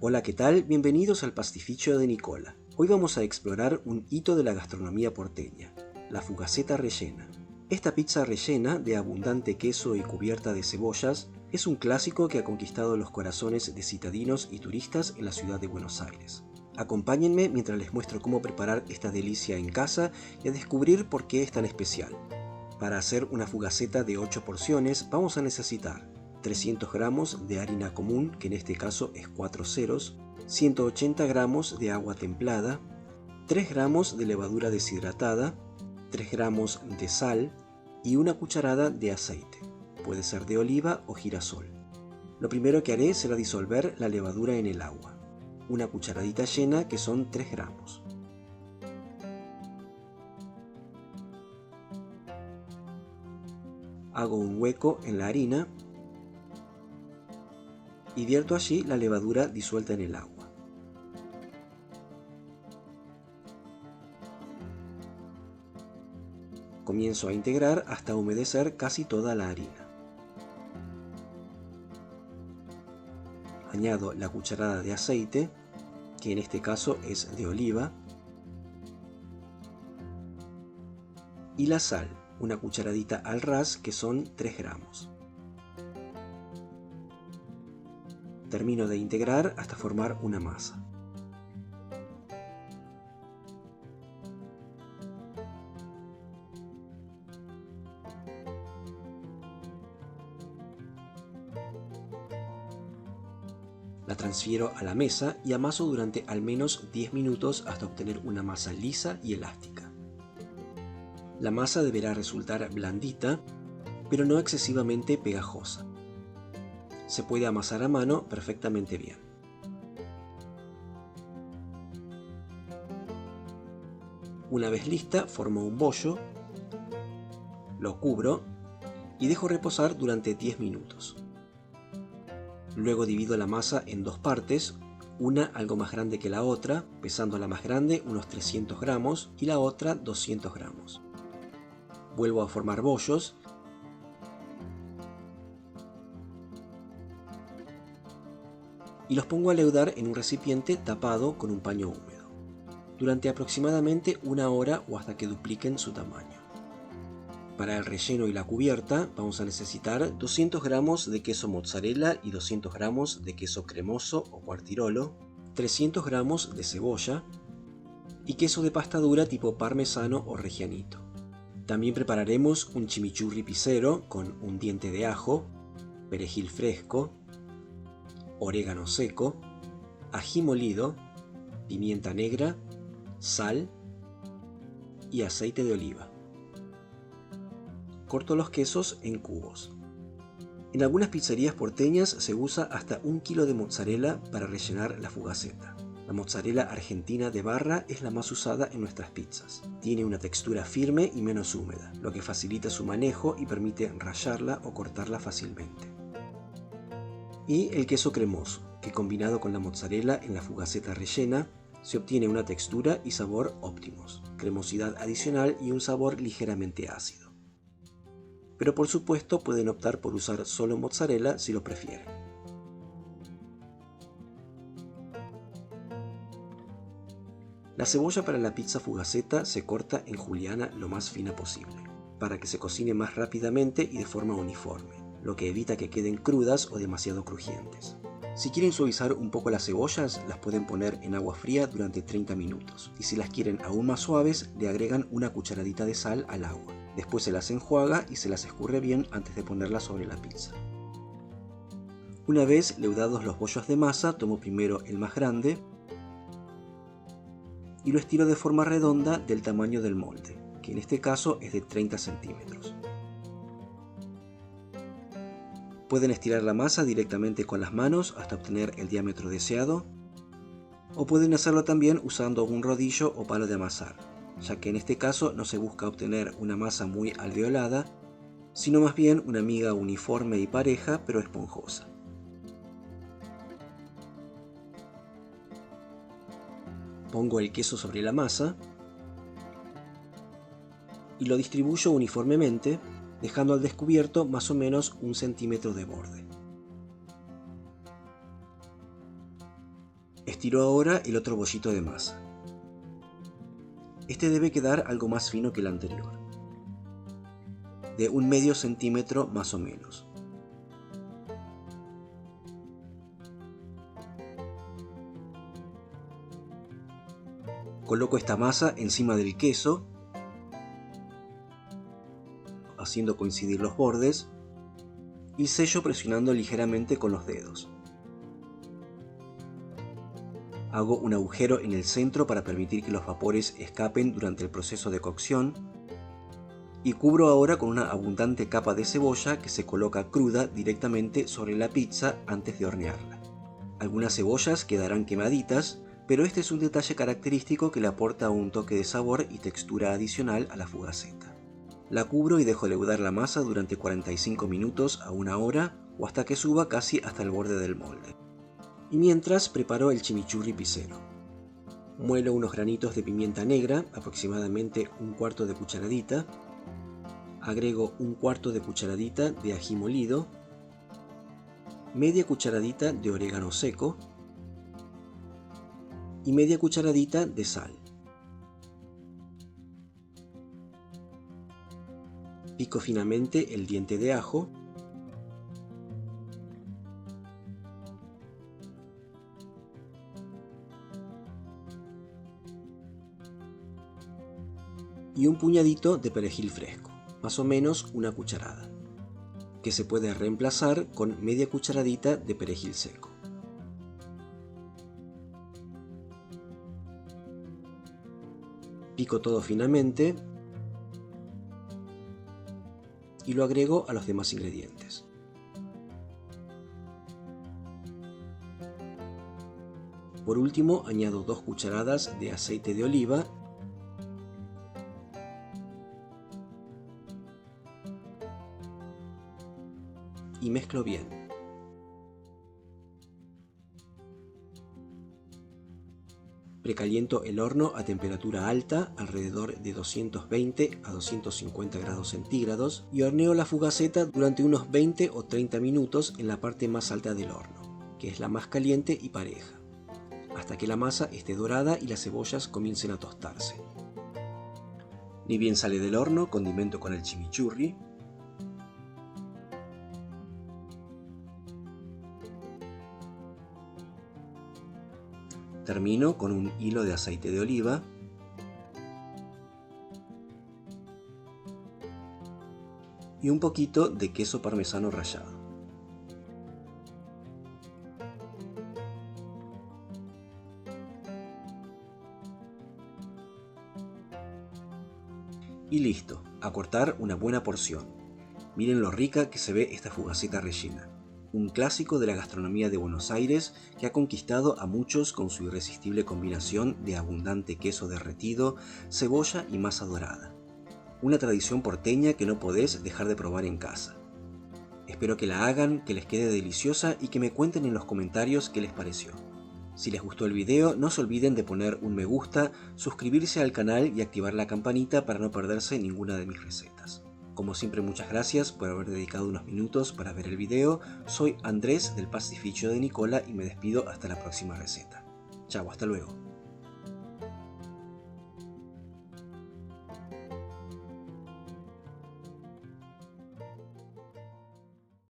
Hola, ¿qué tal? Bienvenidos al Pastificio de Nicola. Hoy vamos a explorar un hito de la gastronomía porteña, la fugaceta rellena. Esta pizza rellena de abundante queso y cubierta de cebollas es un clásico que ha conquistado los corazones de citadinos y turistas en la ciudad de Buenos Aires. Acompáñenme mientras les muestro cómo preparar esta delicia en casa y a descubrir por qué es tan especial. Para hacer una fugaceta de 8 porciones vamos a necesitar 300 gramos de harina común, que en este caso es 4 ceros, 180 gramos de agua templada, 3 gramos de levadura deshidratada, 3 gramos de sal y una cucharada de aceite. Puede ser de oliva o girasol. Lo primero que haré será disolver la levadura en el agua. Una cucharadita llena, que son 3 gramos. Hago un hueco en la harina y vierto allí la levadura disuelta en el agua. Comienzo a integrar hasta humedecer casi toda la harina. Añado la cucharada de aceite, que en este caso es de oliva, y la sal, una cucharadita al ras, que son 3 gramos. Termino de integrar hasta formar una masa. La transfiero a la mesa y amaso durante al menos 10 minutos hasta obtener una masa lisa y elástica. La masa deberá resultar blandita, pero no excesivamente pegajosa. Se puede amasar a mano perfectamente bien. Una vez lista, formo un bollo, lo cubro y dejo reposar durante 10 minutos. Luego divido la masa en dos partes, una algo más grande que la otra, pesando la más grande unos 300 gramos y la otra 200 gramos. Vuelvo a formar bollos y los pongo a leudar en un recipiente tapado con un paño húmedo, durante aproximadamente una hora o hasta que dupliquen su tamaño. Para el relleno y la cubierta vamos a necesitar 200 gramos de queso mozzarella y 200 gramos de queso cremoso o quartirolo, 300 gramos de cebolla y queso de pasta dura tipo parmesano o reggianito. También prepararemos un chimichurri pisero con un diente de ajo, perejil fresco, orégano seco, ají molido, pimienta negra, sal y aceite de oliva. Corto los quesos en cubos. En algunas pizzerías porteñas se usa hasta 1 kilo de mozzarella para rellenar la fugaceta. La mozzarella argentina de barra es la más usada en nuestras pizzas. Tiene una textura firme y menos húmeda, lo que facilita su manejo y permite rallarla o cortarla fácilmente. Y el queso cremoso, que combinado con la mozzarella en la fugaceta rellena, se obtiene una textura y sabor óptimos, cremosidad adicional y un sabor ligeramente ácido. Pero por supuesto pueden optar por usar solo mozzarella si lo prefieren. La cebolla para la pizza fugaceta se corta en juliana lo más fina posible, para que se cocine más rápidamente y de forma uniforme, lo que evita que queden crudas o demasiado crujientes. Si quieren suavizar un poco las cebollas, las pueden poner en agua fría durante 30 minutos, y si las quieren aún más suaves, le agregan una cucharadita de sal al agua. Después se las enjuaga y se las escurre bien antes de ponerlas sobre la pizza. Una vez leudados los bollos de masa, tomo primero el más grande y lo estiro de forma redonda del tamaño del molde, que en este caso es de 30 centímetros. Pueden estirar la masa directamente con las manos hasta obtener el diámetro deseado, o pueden hacerlo también usando un rodillo o palo de amasar, ya que en este caso no se busca obtener una masa muy alveolada, sino más bien una miga uniforme y pareja, pero esponjosa. Pongo el queso sobre la masa y lo distribuyo uniformemente, dejando al descubierto más o menos 1 centímetro de borde. Estiro ahora el otro bollito de masa. Este debe quedar algo más fino que el anterior, de un medio centímetro más o menos. Coloco esta masa encima del queso, haciendo coincidir los bordes, y sello presionando ligeramente con los dedos. Hago un agujero en el centro para permitir que los vapores escapen durante el proceso de cocción, y cubro ahora con una abundante capa de cebolla que se coloca cruda directamente sobre la pizza antes de hornearla. Algunas cebollas quedarán quemaditas, pero este es un detalle característico que le aporta un toque de sabor y textura adicional a la fugaceta. La cubro y dejo leudar la masa durante 45 minutos a 1 hora o hasta que suba casi hasta el borde del molde. Y mientras preparo el chimichurri pizzero. Muelo unos granitos de pimienta negra, aproximadamente 1/4 de cucharadita. Agrego 1/4 de cucharadita de ají molido, media cucharadita de orégano seco y media cucharadita de sal. Pico finamente el diente de ajo y un puñadito de perejil fresco, más o menos 1 cucharada, que se puede reemplazar con media cucharadita de perejil seco. Pico todo finamente y lo agrego a los demás ingredientes. Por último, añado 2 cucharadas de aceite de oliva y mezclo bien. Precaliento el horno a temperatura alta, alrededor de 220 a 250 grados centígrados, y horneo la fugaceta durante unos 20 o 30 minutos en la parte más alta del horno, que es la más caliente y pareja, hasta que la masa esté dorada y las cebollas comiencen a tostarse. Ni bien sale del horno, condimento con el chimichurri. Termino con un hilo de aceite de oliva y un poquito de queso parmesano rallado. Y listo, a cortar una buena porción. Miren lo rica que se ve esta fugaceta rellena. Un clásico de la gastronomía de Buenos Aires que ha conquistado a muchos con su irresistible combinación de abundante queso derretido, cebolla y masa dorada. Una tradición porteña que no podés dejar de probar en casa. Espero que la hagan, que les quede deliciosa y que me cuenten en los comentarios qué les pareció. Si les gustó el video, no se olviden de poner un me gusta, suscribirse al canal y activar la campanita para no perderse ninguna de mis recetas. Como siempre, muchas gracias por haber dedicado unos minutos para ver el video. Soy Andrés del Pastificio de Nicola y me despido hasta la próxima receta. Chao, hasta luego.